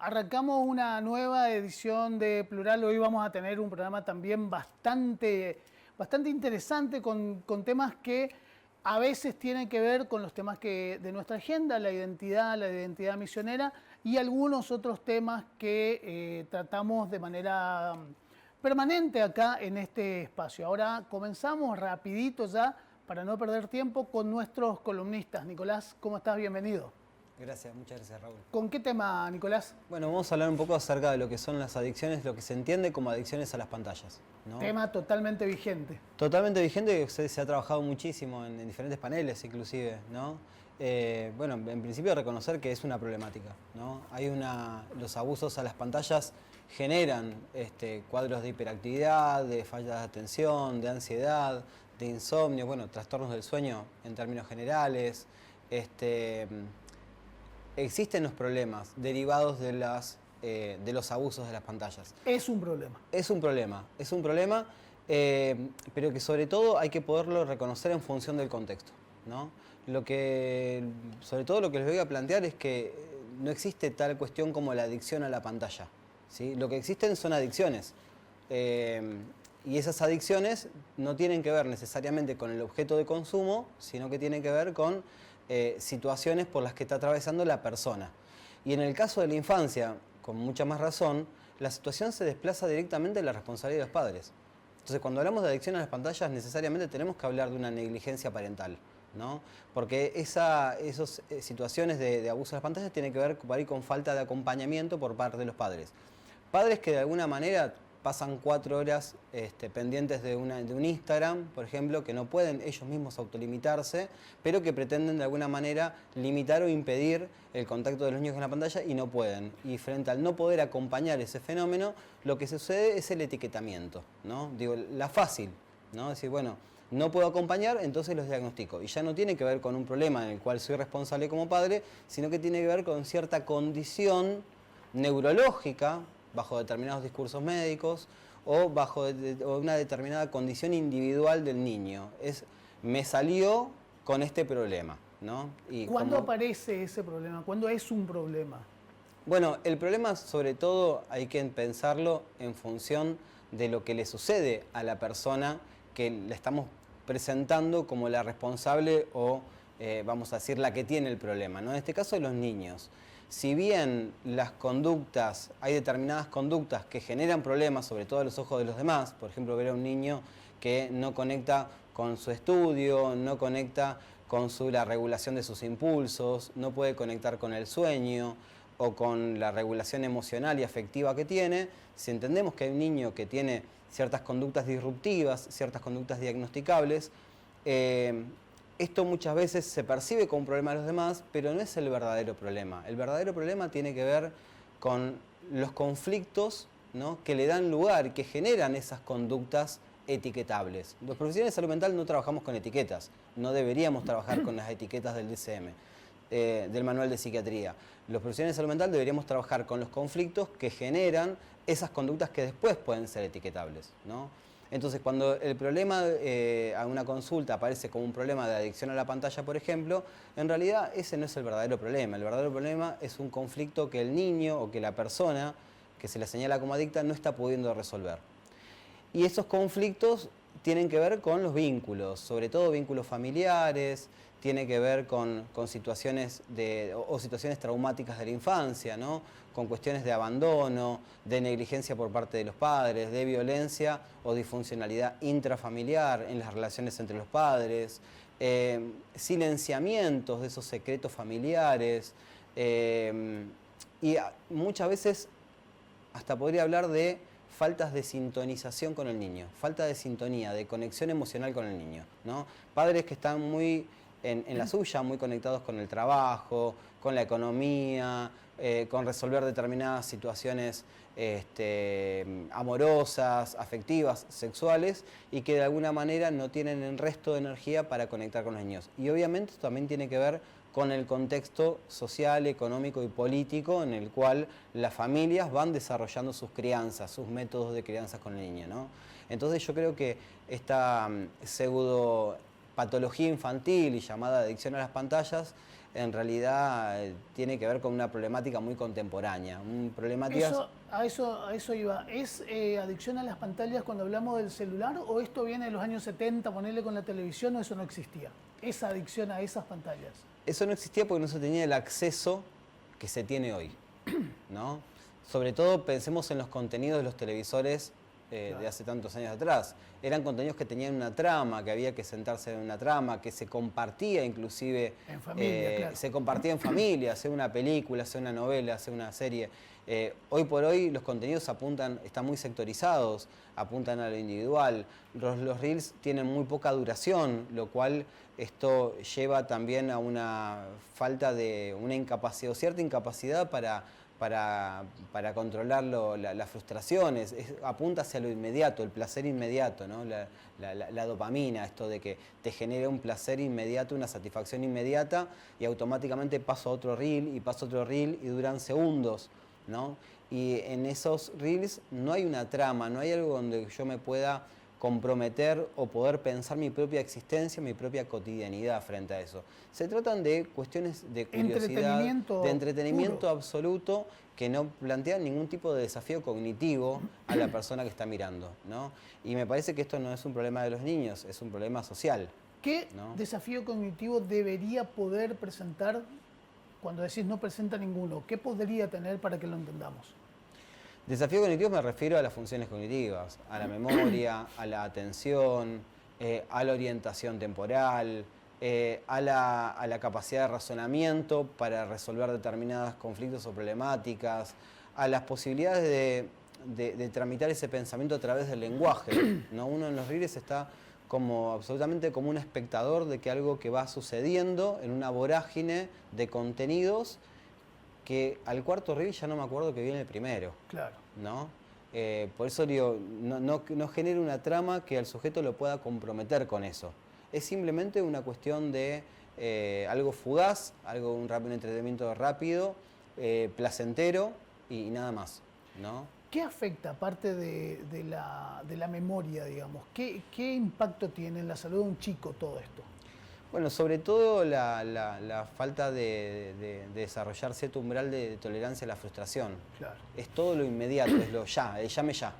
Arrancamos una nueva edición de Plural. Hoy vamos a tener un programa también bastante interesante con temas que a veces tienen que ver con los temas de nuestra agenda, la identidad misionera y algunos otros temas que tratamos de manera permanente acá en este espacio. Ahora comenzamos rapidito ya para no perder tiempo con nuestros columnistas. Nicolás, ¿cómo estás? Bienvenido. Gracias, muchas gracias, Raúl. ¿Con qué tema, Nicolás? Bueno, vamos a hablar un poco acerca de lo que son las adicciones, lo que se entiende como adicciones a las pantallas, ¿no? Tema totalmente vigente. Totalmente vigente, que se ha trabajado muchísimo en diferentes paneles inclusive, ¿no? Bueno, en principio reconocer que es una problemática, ¿no? Los abusos a las pantallas generan cuadros de hiperactividad, de falta de atención, de ansiedad, de insomnio, bueno, trastornos del sueño en términos generales. Existen los problemas derivados de los abusos de las pantallas. Es un problema. Es un problema, pero que sobre todo hay que poderlo reconocer en función del contexto, ¿no? Sobre todo lo que les voy a plantear es que no existe tal cuestión como la adicción a la pantalla, ¿sí? Lo que existen son adicciones. Y esas adicciones no tienen que ver necesariamente con el objeto de consumo, sino que tienen que ver con situaciones por las que está atravesando la persona. Y en el caso de la infancia, con mucha más razón, la situación se desplaza directamente en la responsabilidad de los padres. Entonces, cuando hablamos de adicción a las pantallas, necesariamente tenemos que hablar de una negligencia parental, ¿no? Porque esas situaciones de abuso de las pantallas tienen que ver por ahí con falta de acompañamiento por parte de los padres. Padres que de alguna manera pasan 4 horas pendientes de un Instagram, por ejemplo, que no pueden ellos mismos autolimitarse, pero que pretenden de alguna manera limitar o impedir el contacto de los niños con la pantalla y no pueden. Y frente al no poder acompañar ese fenómeno, lo que sucede es el etiquetamiento, ¿no? Digo, la fácil, ¿no? Es decir, bueno, no puedo acompañar, entonces los diagnostico. Y ya no tiene que ver con un problema en el cual soy responsable como padre, sino que tiene que ver con cierta condición neurológica, bajo determinados discursos médicos o bajo una determinada condición individual del niño. Me salió con este problema, ¿no? ¿Cuándo aparece ese problema? ¿Cuándo es un problema? Bueno, el problema sobre todo hay que pensarlo en función de lo que le sucede a la persona que le estamos presentando como la responsable o vamos a decir la que tiene el problema, ¿no? En este caso los niños. Si bien hay determinadas conductas que generan problemas, sobre todo a los ojos de los demás, por ejemplo, ver a un niño que no conecta con su estudio, no conecta con la regulación de sus impulsos, no puede conectar con el sueño o con la regulación emocional y afectiva que tiene, si entendemos que hay un niño que tiene ciertas conductas disruptivas, ciertas conductas diagnosticables, esto muchas veces se percibe como un problema de los demás, pero no es el verdadero problema. El verdadero problema tiene que ver con los conflictos, ¿no?, que le dan lugar, que generan esas conductas etiquetables. Los profesionales de salud mental no trabajamos con etiquetas, no deberíamos trabajar con las etiquetas del DSM, del Manual de Psiquiatría. Los profesionales de salud mental deberíamos trabajar con los conflictos que generan esas conductas que después pueden ser etiquetables, ¿no? Entonces, cuando el problema a una consulta aparece como un problema de adicción a la pantalla, por ejemplo, en realidad ese no es el verdadero problema. El verdadero problema es un conflicto que el niño o que la persona que se le señala como adicta no está pudiendo resolver. Y esos conflictos tienen que ver con los vínculos, sobre todo vínculos familiares, tiene que ver con situaciones situaciones traumáticas de la infancia, ¿no? Con cuestiones de abandono, de negligencia por parte de los padres, de violencia o disfuncionalidad intrafamiliar en las relaciones entre los padres, silenciamientos de esos secretos familiares y muchas veces hasta podría hablar de faltas de sintonización con el niño, falta de sintonía, de conexión emocional con el niño, ¿no? Padres que están muy en la suya, muy conectados con el trabajo, con la economía, con resolver determinadas situaciones amorosas, afectivas, sexuales, y que de alguna manera no tienen el resto de energía para conectar con los niños. Y obviamente esto también tiene que ver con el contexto social, económico y político en el cual las familias van desarrollando sus crianzas, sus métodos de crianza con el niño, ¿no? Entonces yo creo que esta pseudo patología infantil y llamada adicción a las pantallas, en realidad tiene que ver con una problemática muy contemporánea. A eso iba. ¿Es adicción a las pantallas cuando hablamos del celular o esto viene de los años 70, ponerle con la televisión o eso no existía? Esa adicción a esas pantallas. Eso no existía porque no se tenía el acceso que se tiene hoy, ¿no? Sobre todo pensemos en los contenidos de los televisores de hace tantos años atrás. Eran contenidos que tenían una trama, que había que sentarse en una trama, que se compartía inclusive. En familia, claro. Se compartía en familia, sea una película, sea una novela, sea una serie. Hoy por hoy los contenidos están muy sectorizados, apuntan a lo individual. Los reels tienen muy poca duración, lo cual esto lleva también a una falta de una incapacidad, o cierta incapacidad para controlar las frustraciones. Apunta hacia lo inmediato, el placer inmediato, ¿no? La dopamina, esto de que te genera un placer inmediato, una satisfacción inmediata y automáticamente paso a otro reel y paso a otro reel y duran segundos, ¿no? Y en esos reels no hay una trama, no hay algo donde yo me pueda comprometer o poder pensar mi propia existencia, mi propia cotidianidad frente a eso. Se tratan de cuestiones de curiosidad, de entretenimiento puro, absoluto, que no plantean ningún tipo de desafío cognitivo a la persona que está mirando, ¿no? Y me parece que esto no es un problema de los niños, es un problema social. ¿Qué desafío cognitivo debería poder presentar cuando decís no presenta ninguno? ¿Qué podría tener para que lo entendamos? Desafío cognitivo me refiero a las funciones cognitivas, a la memoria, a la atención, a la orientación temporal, a la capacidad de razonamiento para resolver determinados conflictos o problemáticas, a las posibilidades de tramitar ese pensamiento a través del lenguaje, ¿no? Uno en los reels está absolutamente como un espectador de que algo que va sucediendo en una vorágine de contenidos que al cuarto reel ya no me acuerdo que viene el primero. Claro. ¿No? Por eso digo, no genera una trama que al sujeto lo pueda comprometer con eso. Es simplemente una cuestión de algo fugaz, un entretenimiento rápido, placentero y nada más, ¿no? ¿Qué afecta, aparte de la memoria, digamos? ¿Qué impacto tiene en la salud de un chico todo esto? Bueno, sobre todo la falta de desarrollar cierto umbral de tolerancia a la frustración. Claro. Es todo lo inmediato, es lo ya, el llame ya,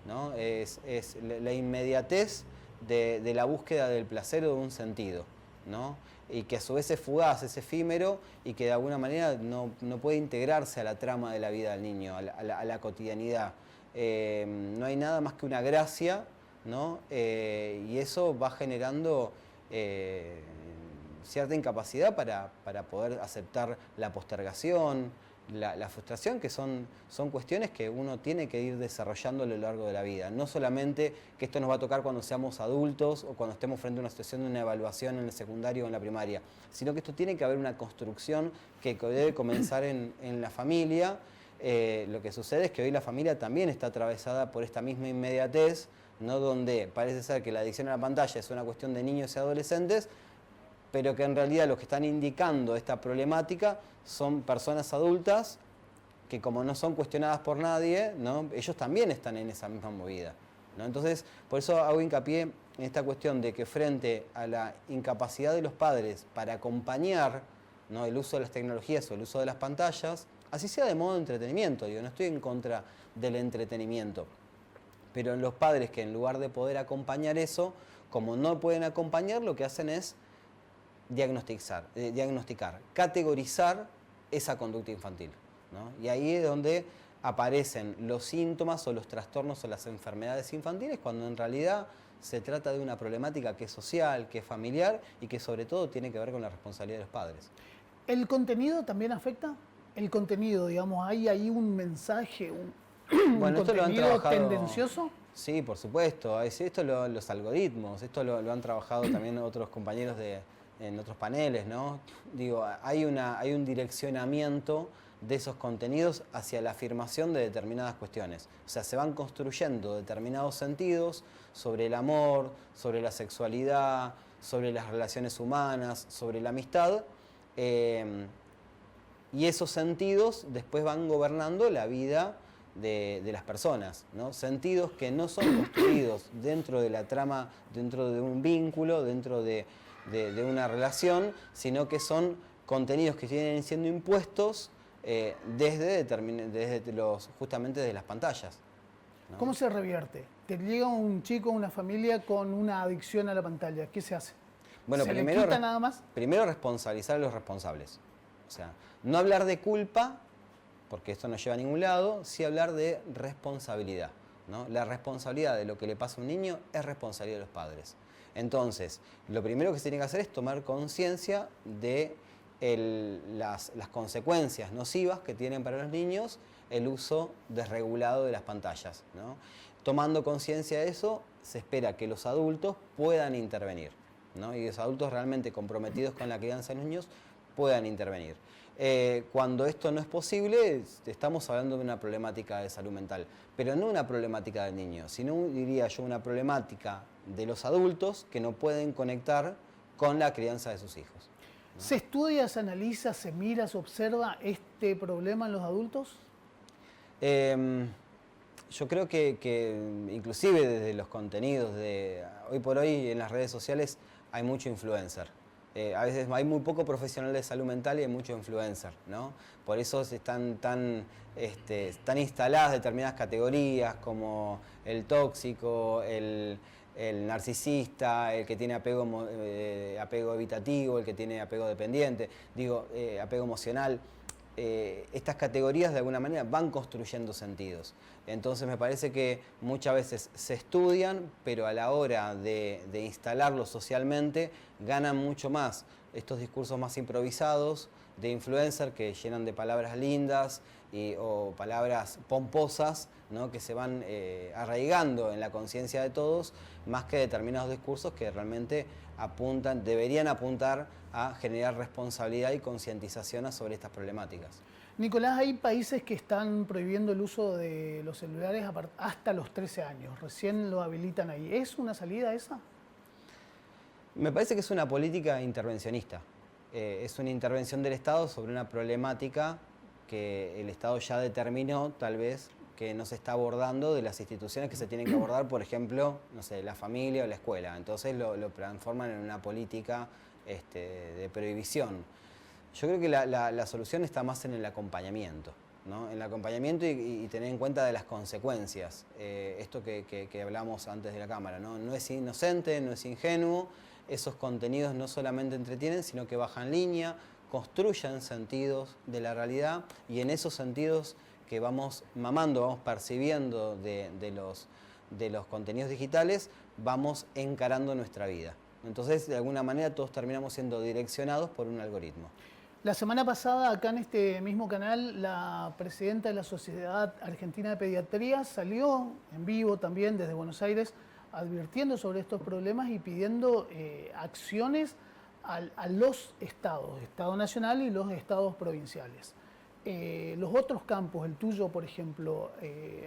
¿no? Es la inmediatez de la búsqueda del placer o de un sentido, ¿no? Y que a su vez es fugaz, es efímero y que de alguna manera no puede integrarse a la trama de la vida del niño, a la cotidianidad. No hay nada más que una gracia, ¿no? Y eso va generando cierta incapacidad para poder aceptar la postergación, la frustración, que son cuestiones que uno tiene que ir desarrollando a lo largo de la vida. No solamente que esto nos va a tocar cuando seamos adultos o cuando estemos frente a una situación de una evaluación en el secundario o en la primaria, sino que esto tiene que haber una construcción que debe comenzar en la familia. Lo que sucede es que hoy la familia también está atravesada por esta misma inmediatez, ¿no? Donde parece ser que la adicción a la pantalla es una cuestión de niños y adolescentes, pero que en realidad los que están indicando esta problemática son personas adultas que, como no son cuestionadas por nadie, ¿no? Ellos también están en esa misma movida, ¿no? Entonces, por eso hago hincapié en esta cuestión de que frente a la incapacidad de los padres para acompañar, ¿no?, el uso de las tecnologías o el uso de las pantallas, así sea de modo de entretenimiento, no estoy en contra del entretenimiento, pero en los padres que en lugar de poder acompañar eso, como no pueden acompañar, lo que hacen es diagnosticar, categorizar esa conducta infantil, ¿no? Y ahí es donde aparecen los síntomas o los trastornos o las enfermedades infantiles, cuando en realidad se trata de una problemática que es social, que es familiar y que sobre todo tiene que ver con la responsabilidad de los padres. ¿El contenido también afecta? El contenido, digamos, ¿hay ahí un mensaje, un esto lo han trabajado, tendencioso? Sí, por supuesto. Los algoritmos, esto lo han trabajado también otros compañeros en otros paneles, ¿no? Digo, hay un direccionamiento de esos contenidos hacia la afirmación de determinadas cuestiones. O sea, se van construyendo determinados sentidos sobre el amor, sobre la sexualidad, sobre las relaciones humanas, sobre la amistad, y esos sentidos después van gobernando la vida de las personas, ¿no? Sentidos que no son construidos dentro de la trama, dentro de un vínculo, dentro de de una relación, sino que son contenidos que vienen siendo impuestos justamente desde las pantallas, ¿no? ¿Cómo se revierte? Te llega un chico, una familia con una adicción a la pantalla. ¿Qué se hace? Bueno, ¿Se le quita nada más? Primero responsabilizar a los responsables. O sea, no hablar de culpa, porque esto no lleva a ningún lado, sí hablar de responsabilidad, ¿no? La responsabilidad de lo que le pasa a un niño es responsabilidad de los padres. Entonces, lo primero que se tiene que hacer es tomar conciencia de las consecuencias nocivas que tienen para los niños el uso desregulado de las pantallas, ¿no? Tomando conciencia de eso, se espera que los adultos puedan intervenir, ¿no? Y los adultos realmente comprometidos con la crianza de los niños puedan intervenir. Cuando esto no es posible, estamos hablando de una problemática de salud mental, pero no una problemática del niño, sino, diría yo, una problemática de los adultos que no pueden conectar con la crianza de sus hijos, ¿no? ¿Se estudia, se analiza, se mira, se observa este problema en los adultos? Yo creo que inclusive desde los contenidos, hoy por hoy en las redes sociales hay mucho influencer. A veces hay muy poco profesional de salud mental y hay mucho influencer, ¿no? Por eso están tan instaladas determinadas categorías como el tóxico, el narcisista, el que tiene apego evitativo, el que tiene apego dependiente, apego emocional. Estas categorías de alguna manera van construyendo sentidos. Entonces me parece que muchas veces se estudian, pero a la hora de instalarlos socialmente ganan mucho más estos discursos más improvisados de influencer que llenan de palabras lindas o palabras pomposas, ¿no? Que se van arraigando en la conciencia de todos, más que determinados discursos que realmente deberían apuntar a generar responsabilidad y concientización sobre estas problemáticas. Nicolás, hay países que están prohibiendo el uso de los celulares hasta los 13 años. Recién lo habilitan ahí. ¿Es una salida esa? Me parece que es una política intervencionista. Es una intervención del Estado sobre una problemática que el Estado ya determinó, tal vez, que no se está abordando de las instituciones que se tienen que abordar, por ejemplo, no sé, la familia o la escuela. Entonces lo transforman en una política de prohibición. Yo creo que la solución está más en el acompañamiento, ¿no? En el acompañamiento y tener en cuenta de las consecuencias. Esto que hablamos antes de la cámara, ¿no? No es inocente, no es ingenuo. Esos contenidos no solamente entretienen, sino que bajan línea, construyen sentidos de la realidad y en esos sentidos que vamos mamando, vamos percibiendo de los contenidos digitales, vamos encarando nuestra vida. Entonces, de alguna manera, todos terminamos siendo direccionados por un algoritmo. La semana pasada, acá en este mismo canal, la presidenta de la Sociedad Argentina de Pediatría salió en vivo también desde Buenos Aires advirtiendo sobre estos problemas y pidiendo acciones a los estados, Estado Nacional y los estados provinciales. Los otros campos, el tuyo, por ejemplo,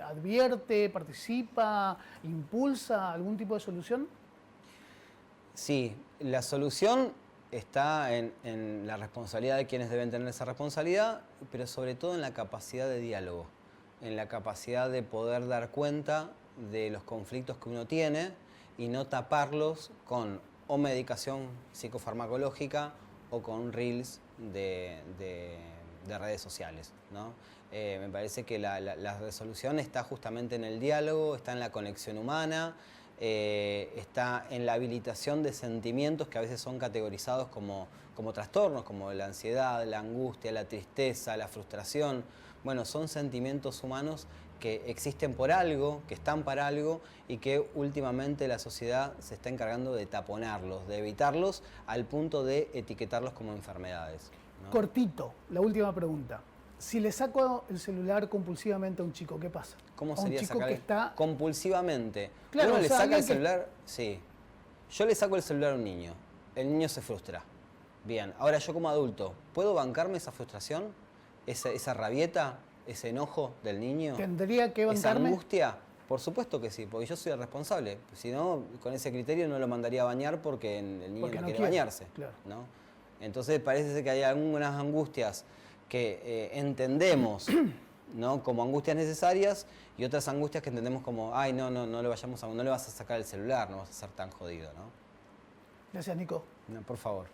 ¿advierte, participa, impulsa algún tipo de solución? Sí, la solución está en la responsabilidad de quienes deben tener esa responsabilidad, pero sobre todo en la capacidad de diálogo, en la capacidad de poder dar cuenta de los conflictos que uno tiene y no taparlos con o medicación psicofarmacológica o con reels de redes sociales, ¿no? Me parece que la resolución está justamente en el diálogo, está en la conexión humana, está en la habilitación de sentimientos que a veces son categorizados como trastornos, como la ansiedad, la angustia, la tristeza, la frustración. Bueno, son sentimientos humanos que existen por algo, que están para algo y que últimamente la sociedad se está encargando de taponarlos, de evitarlos al punto de etiquetarlos como enfermedades, ¿no? Cortito, la última pregunta. Si le saco el celular compulsivamente a un chico, ¿qué pasa? ¿Cómo sería sacar que está compulsivamente? Claro, Uno le saca el que... celular, sí. Yo le saco el celular a un niño, el niño se frustra. Bien, ahora yo como adulto, ¿puedo bancarme esa frustración? ¿Esa rabieta? ¿Ese enojo del niño? ¿Tendría que bancarme? ¿Esa angustia? Por supuesto que sí, porque yo soy el responsable. Si no, con ese criterio no lo mandaría a bañar porque el niño no quiere bañarse, claro, ¿no? Entonces parece ser que hay algunas angustias que entendemos, ¿no?, como angustias necesarias y otras angustias que entendemos como, ay, no le vas a sacar el celular, no vas a ser tan jodido, ¿no? Gracias, Nico. No, por favor.